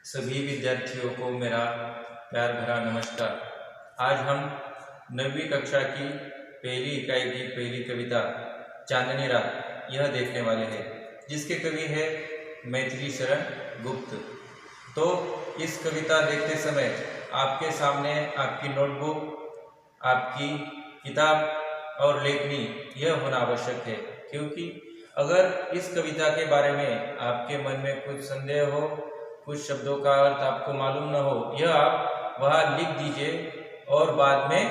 सभी विद्यार्थियों को मेरा प्यार भरा नमस्कार। आज हम 9वीं कक्षा की पहली इकाई की पहली कविता चांदनी रात यह देखने वाले हैं, जिसके कवि है मैथिली शरण गुप्त। तो इस कविता देखते समय आपके सामने आपकी नोटबुक, आपकी किताब और लेखनी यह होना आवश्यक है, क्योंकि अगर इस कविता के बारे में आपके मन में कुछ संदेह हो, कुछ शब्दों का अर्थ आपको मालूम न हो, यह आप वहाँ लिख दीजिए और बाद में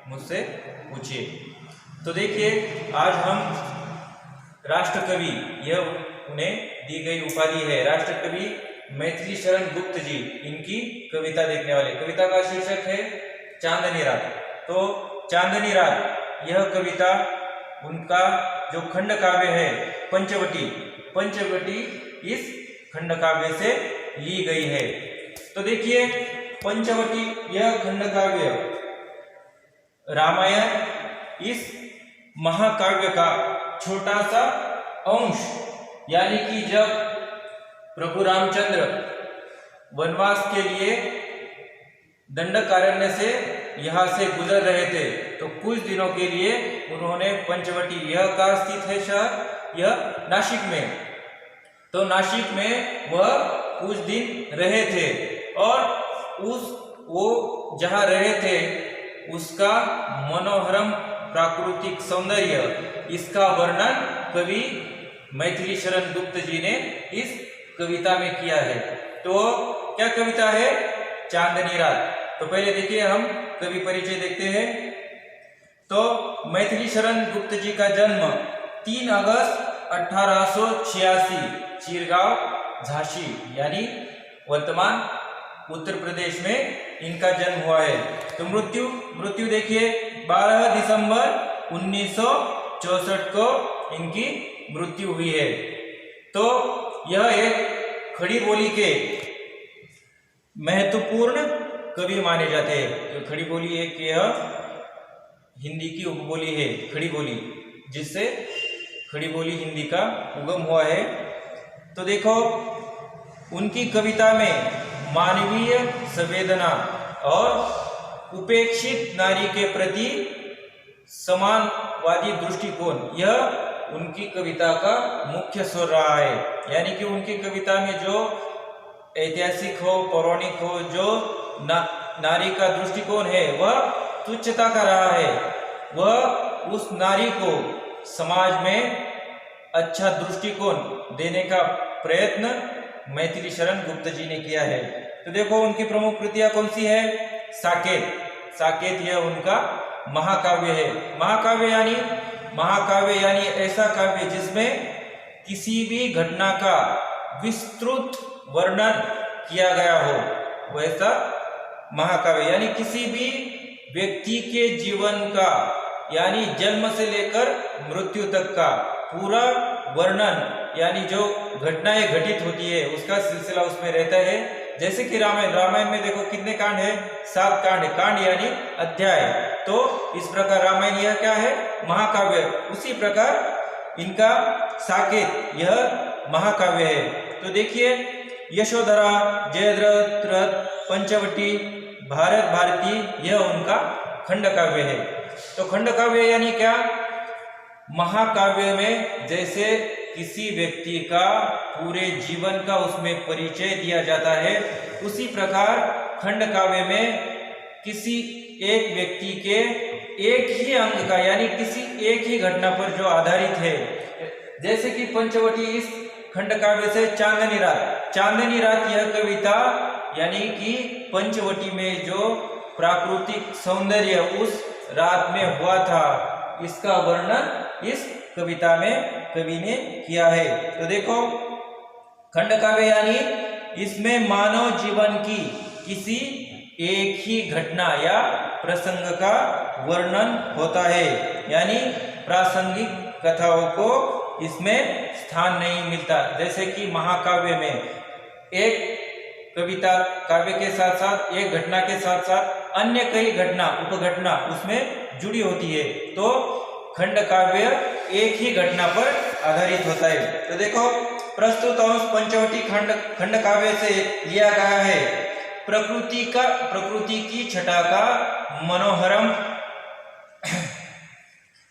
मुझसे पूछिए। तो देखिए, आज हम राष्ट्रकवि, यह उन्हें दी गई उपाधि है, राष्ट्रकवि मैथिली शरण गुप्त जी, इनकी कविता देखने वाले। कविता का शीर्षक है चांदनी रात। तो चांदनी रात यह कविता उनका जो खंड काव्य है पंचवटी इस खंड काव्य से ली गई है। तो देखिए, पंचवटी यह खंड काव्य रामायण इस महाकाव्य का छोटा सा अंश, यानी कि जब प्रभु रामचंद्र वनवास के लिए दंडकारण्य से यहाँ से गुजर रहे थे, तो कुछ दिनों के लिए उन्होंने पंचवटी, यह का स्थित है शहर, यह नासिक में, तो नासिक में वह कुछ दिन रहे थे और वो जहाँ रहे थे उसका मनोहरम प्राकृतिक सौंदर्य, इसका वर्णन कवि मैथिली शरण गुप्त जी ने इस कविता में किया है। तो क्या कविता है? चांदनी रात। तो पहले देखिए, हम कवि परिचय देखते हैं। तो मैथिली शरण गुप्त जी का जन्म 3 अगस्त 1886 चिरगांव झांसी, यानी वर्तमान उत्तर प्रदेश में इनका जन्म हुआ है। तो मृत्यु देखिए 12 दिसंबर 1964 को इनकी मृत्यु हुई है। तो यह एक खड़ी बोली के महत्वपूर्ण कवि माने जाते हैं। तो खड़ी बोली एक यह हिंदी की उपबोली है, खड़ी बोली, जिससे खड़ी बोली हिंदी का उगम हुआ है। तो देखो, उनकी कविता में मानवीय संवेदना और उपेक्षित नारी के प्रति समानवादी दृष्टिकोण, यह उनकी कविता का मुख्य स्वर रहा है। यानी कि उनकी कविता में जो ऐतिहासिक हो, पौराणिक हो, जो नारी का दृष्टिकोण है वह तुच्छता का रहा है। वह उस नारी को समाज में अच्छा दृष्टिकोण देने का प्रयत्न मैथिली शरण गुप्त जी ने किया है। तो देखो, उनकी प्रमुख कृतियां कौन सी है? साकेत यह उनका महाकाव्य है। महाकाव्य यानी ऐसा काव्य जिसमें किसी भी घटना का विस्तृत वर्णन किया गया हो, वैसा महाकाव्य। यानी किसी भी व्यक्ति के जीवन का, यानी जन्म से लेकर मृत्यु तक का पूरा वर्णन, यानी जो घटनाएं घटित होती है उसका सिलसिला उसमें रहता है। जैसे कि रामायण में देखो कितने कांड है? 7 कांड यानी अध्याय। तो इस प्रकार रामायण यह क्या है? महाकाव्य। उसी प्रकार इनका साकेत यह महाकाव्य है। तो देखिए, यशोधरा, जयद्रथ, पंचवटी, भारत भारती, यह उनका खंड काव्य है। तो खंड काव्य यानी क्या? महाकाव्य में जैसे किसी व्यक्ति का पूरे जीवन का उसमें परिचय दिया जाता है, उसी प्रकार खंड काव्य में किसी एक व्यक्ति के एक ही अंग का, यानी किसी एक ही घटना पर जो आधारित है। जैसे कि पंचवटी इस खंड काव्य से चांदनी रात यह कविता, यानी कि पंचवटी में जो प्राकृतिक सौंदर्य उस रात में हुआ था, इसका वर्णन इस कविता में कवि ने किया है। तो देखो, खंड काव्य यानी इसमें मानव जीवन की किसी एक ही घटना या प्रसंग का वर्णन होता है, यानी प्रासंगिक कथाओं को इसमें स्थान नहीं मिलता। जैसे कि महाकाव्य में एक कविता काव्य के साथ साथ, एक घटना के साथ साथ अन्य कई उपघटना उसमें जुड़ी होती है। तो खंड काव्य एक ही घटना पर आधारित होता है। तो देखो, प्रस्तुत अंश पंचवटी खंड काव्य से लिया गया है। प्रकृति की छटा का मनोहरम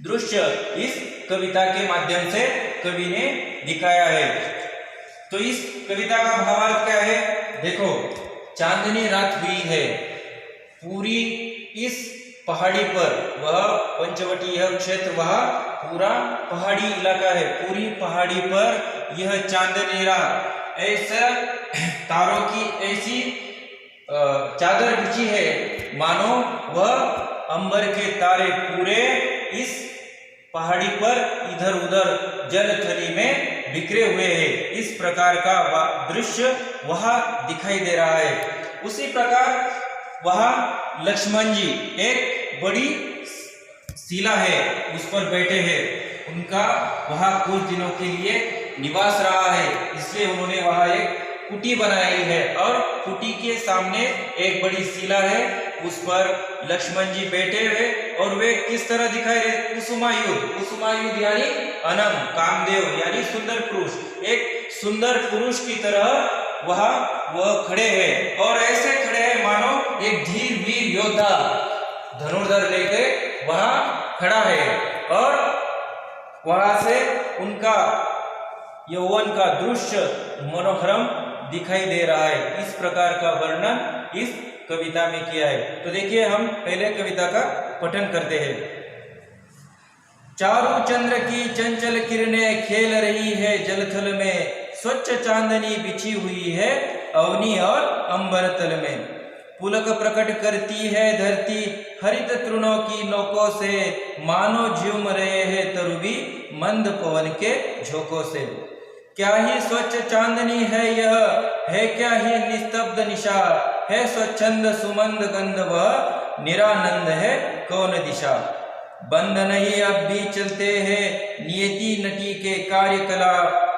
दृश्य इस कविता के माध्यम से कवि ने दिखाया है। तो इस कविता का भावार्थ क्या है? देखो, चांदनी रात हुई है, पूरी इस पहाड़ी पर, वह पंचवटी यह क्षेत्र वह पूरा पहाड़ी इलाका है, पूरी पहाड़ी पर यह चांदनी रात ऐसा तारों की ऐसी चादर बिछी है मानो वह अंबर के तारे पूरे इस पहाड़ी पर इधर उधर जलथली में बिखरे हुए हैं। इस प्रकार का दृश्य वहां दिखाई दे रहा है। उसी प्रकार वहां लक्ष्मण जी एक बड़ी शिला है, उस पर बैठे हैं, उनका वहां कुछ दिनों के लिए निवास रहा है, इसलिए उन्होंने वहां एक कुटी बनाई है और कुटी के सामने एक बड़ी शिला है, उस पर लक्ष्मण जी बैठे हुए और वे किस तरह दिखाई दे? कुसुमायुध यानी अनम, कामदेव यानी सुंदर पुरुष, एक सुंदर पुरुष की तरह वह खड़े हैं और ऐसे खड़े हैं मानो एक धीर वीर योद्धा धनुर्धर लेकर वहां खड़ा है और वहां से उनका यौवन का दृश्य मनोहरम दिखाई दे रहा है। इस प्रकार का वर्णन इस कविता में किया है। तो देखिए, हम पहले कविता का पठन करते हैं। चारों चंद्र की चंचल किरणें खेल रही है जलथल में, स्वच्छ चांदनी बिछी हुई है अवनी और अंबर तल में। पुलक प्रकट करती है धरती हरित तृणों की नोकों से, मानो झूम रहे हैं तरुबी मंद पवन के झोंकों से। क्या ही स्वच्छ चांदनी है यह, है क्या ही निस्तब्ध निशा, है स्वच्छंद सुमंद गंध वह, निरानंद है कौन दिशा। बंद नहीं अब भी चलते हैं नियति नटी के कार्यकला,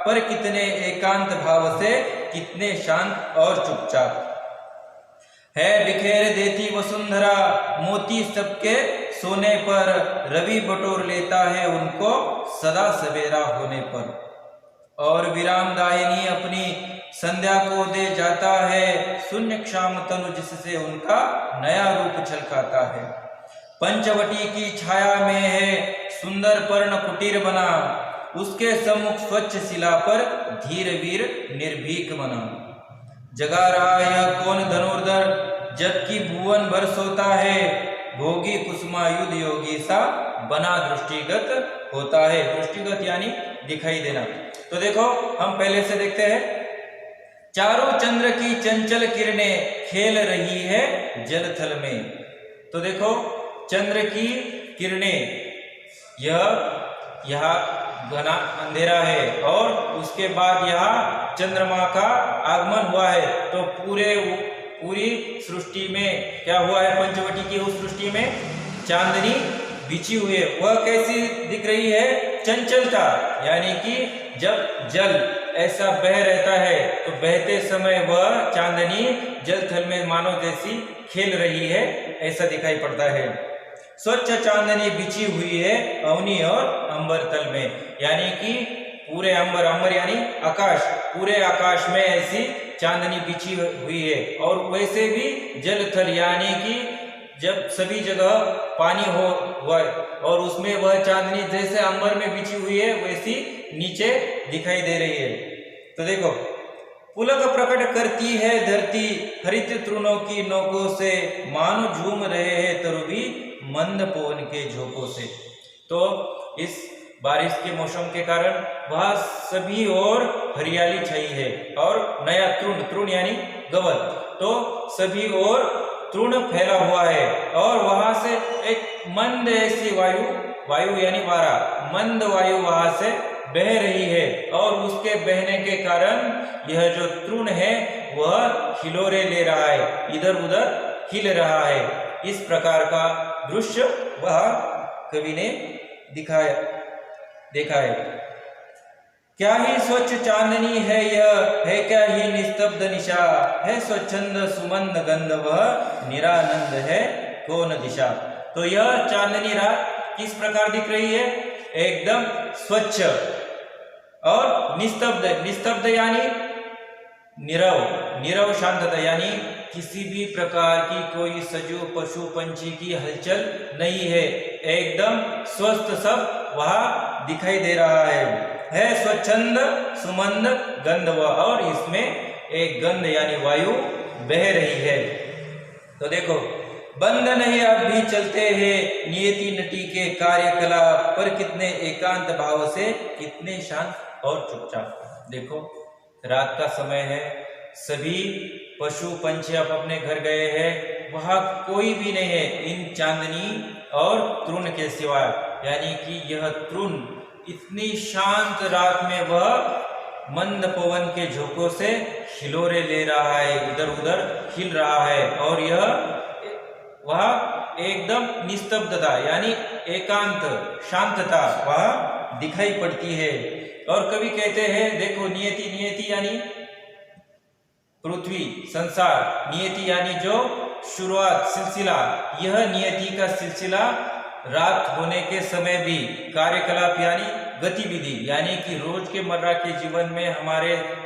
पर कितने एकांत भाव से, कितने शांत और चुपचाप। है बिखेर देती वसुंधरा मोती सबके सोने पर, रवि बटोर लेता है उनको सदा सवेरा होने पर। और विराम दायिनी अपनी संध्या को दे जाता है, शून्य क्षाम तनु जिससे उनका नया रूप छलकाता है। पंचवटी की छाया में है सुंदर पर्ण कुटीर बना, उसके सम्मुख स्वच्छ शिला पर धीर वीर निर्भीक बना। जगा रहा यह कौन धनुर्धर जबकि भुवन भर सोता है, भोगी कुसुमायुध योगी सा बना दृष्टिगत होता है। दृष्टिगत यानी दिखाई देना। तो देखो, हम पहले से देखते हैं। चारों चंद्र की चंचल किरणें खेल रही है जलथल में। तो देखो, चंद्र की किरणें, यह घना अंधेरा है और उसके बाद यहाँ चंद्रमा का आगमन हुआ है। तो पूरी सृष्टि में क्या हुआ है? पंचवटी की उस सृष्टि में चांदनी बिछी हुई है। वह कैसी दिख रही है? चंचलता, यानी कि जब जल ऐसा बह रहता है तो बहते समय वह चांदनी जलथल में मानो जैसी खेल रही है, ऐसा दिखाई पड़ता है। स्वच्छ चांदनी बिछी हुई है अवनी और अंबर तल में, यानी कि पूरे अंबर यानी आकाश, पूरे आकाश में ऐसी चांदनी बिछी हुई है। और वैसे भी जलथल यानी कि जब सभी जगह पानी हुआ और उसमें वह चांदनी जैसे अंबर में बिछी हुई है वैसी नीचे दिखाई दे रही है। तो देखो, पुलक प्रकट करती है धरती हरित तृणों की नोकों से, मानो झूम रहे हैं तरुबी मंद पवन के झोंकों से। तो इस बारिश के मौसम के कारण वह सभी ओर हरियाली छाई है और नया तृण यानी गवत, तो सभी ओर तृण फैला हुआ है और वहां से एक मंद ऐसी वायु यानी वारा, मंद वायु वहां से बह रही है और उसके बहने के कारण यह जो तृण है वह हिलोरे ले रहा है, इधर उधर हिल रहा है। इस प्रकार का दृश्य वह कवि ने देखा है। क्या ही स्वच्छ चांदनी है यह, है क्या ही निस्तब्ध निशा, है स्वच्छंद सुमंद गंध वह, निरानंद है कौन दिशा। तो यह चांदनी रात किस प्रकार दिख रही है? एकदम स्वच्छ, और निस्तब्ध, निस्तब्ध यानी नीरव, नीरव शांतता यानी किसी भी प्रकार की कोई सजीव पशु पंछी की हलचल नहीं है, एकदम स्वस्थ सब वहां दिखाई दे रहा है स्वच्छंद सुमंद गंध और इसमें एक गंध यानी वायु बह रही है। तो देखो, बंद नहीं अब भी चलते हैं नियति नटी के कार्यकलाप, पर कितने एकांत भाव से, कितने शांत और चुपचाप। देखो, रात का समय है, सभी पशु पंछी अपने घर गए हैं, वहां कोई भी नहीं है इन चांदनी और तृण के सिवाय, यानी कि यह तृण इतनी शांत रात में वह मंद पवन के झोंकों से हिलोरे ले रहा है, इधर उधर हिल रहा है, और यह वह एकदम निस्तब्धता यानी एकांत शांतता वह दिखाई पड़ती है। और कवि कहते हैं, देखो, नियति, नियति यानी पृथ्वी संसार, नियति यानी जो शुरुआत सिलसिला, यह नियति का सिलसिला रात होने के समय भी, कार्यकलाप यानी गतिविधि, यानी कि रोज के मर्रा के जीवन में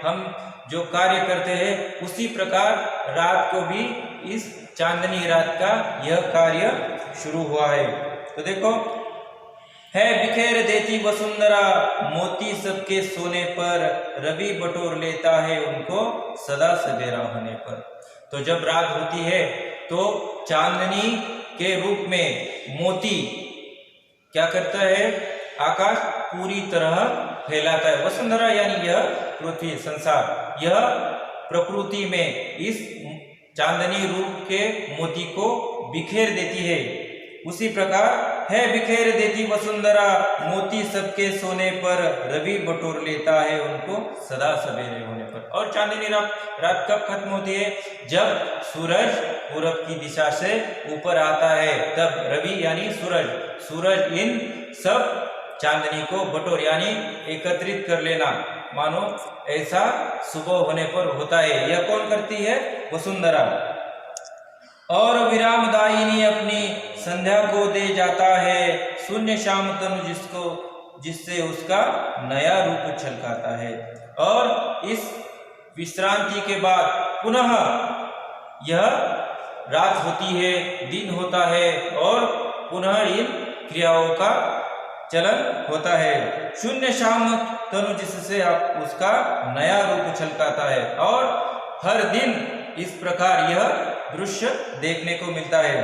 हम जो कार्य करते हैं उसी प्रकार रात को भी इस चांदनी रात का यह कार्य शुरू हुआ है। तो देखो, है बिखेर देती वसुंधरा मोती सबके सोने पर, रवि बटोर लेता है उनको सदा सवेरा होने पर। तो जब रात होती है तो चांदनी के रूप में मोती क्या करता है, आकाश पूरी तरह फैलाता है। वसुंधरा यानी यह पृथ्वी संसार, यह प्रकृति में इस चांदनी रूप के मोती को बिखेर देती है। उसी प्रकार है बिखेर देती वसुंधरा मोती सबके सोने पर, रवि बटोर लेता है उनको सदा सवेरे होने पर। और चांदनी रात कब खत्म होती है, जब सूरज पूरब की दिशा से ऊपर आता है, तब रवि यानी सूरज इन सब चांदनी को बटोर यानी एकत्रित कर लेना, मानो ऐसा सुबह होने पर होता है। यह कौन करती है, वसुंधरा। और विरामदायिनी अपनी संध्या को दे जाता है, शून्य श्याम तनु जिससे उसका नया रूप छलकाता है। और इस विश्रांति के बाद पुनः यह रात होती है, दिन होता है, और पुनः इन क्रियाओं का चलन होता है। शून्य श्याम तनु जिससे आप उसका नया रूप छलकाता है। और हर दिन इस प्रकार यह दृश्य देखने को मिलता है।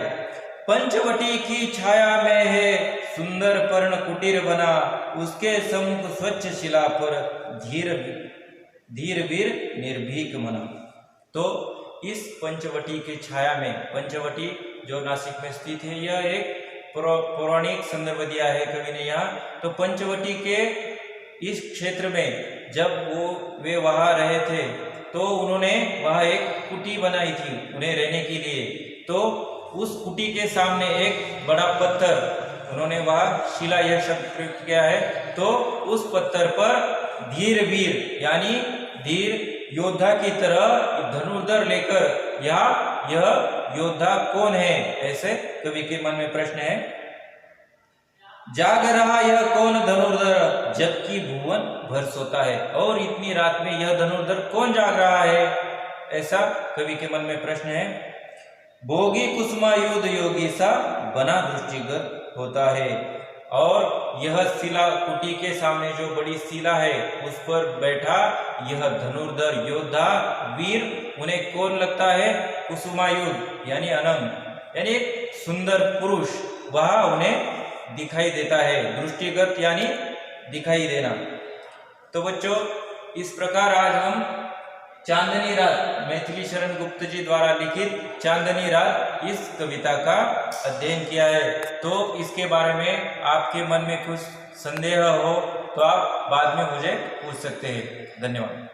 पंचवटी की छाया में है सुंदर पर्ण कुटीर बना, उसके सम्मुख स्वच्छ शिला पर धीर वीर निर्भीक मना। तो इस पंचवटी की छाया में, पंचवटी जो नासिक में स्थित है, यह एक पौराणिक संदर्भ दिया है कवि ने यहाँ। तो पंचवटी के इस क्षेत्र में जब वे वहां रहे थे तो उन्होंने वहां एक कुटी बनाई थी उन्हें रहने के लिए। तो उस कुटी के सामने एक बड़ा पत्थर, उन्होंने वहां शिला यह शब्द प्रयोग किया है। तो उस पत्थर पर धीर वीर यानी धीर योद्धा की तरह धनुर्धर लेकर यह योद्धा कौन है, ऐसे कवि के मन में प्रश्न है। जाग रहा यह कौन धनुर्धर, जबकि भुवन भर सोता है। और इतनी रात में यह धनुर्धर कौन जाग रहा है, ऐसा कवि के मन में प्रश्न है। भोगी कुसुमायुध योगी सा बना दृष्टिगत होता है। और यह शिला कुटी के सामने जो बड़ी शिला है उस पर बैठा यह धनुर्धर योद्धा वीर, उन्हें कौन लगता है, कुसुमायुध यानी अनंग यानी एक सुंदर पुरुष वह उन्हें दिखाई देता है। दृष्टिगत यानी दिखाई देना। तो बच्चों, इस प्रकार आज हम चांदनी रात, मैथिली शरण गुप्त जी द्वारा लिखित चांदनी रात, इस कविता का अध्ययन किया है। तो इसके बारे में आपके मन में कुछ संदेह हो तो आप बाद में मुझे पूछ सकते हैं। धन्यवाद।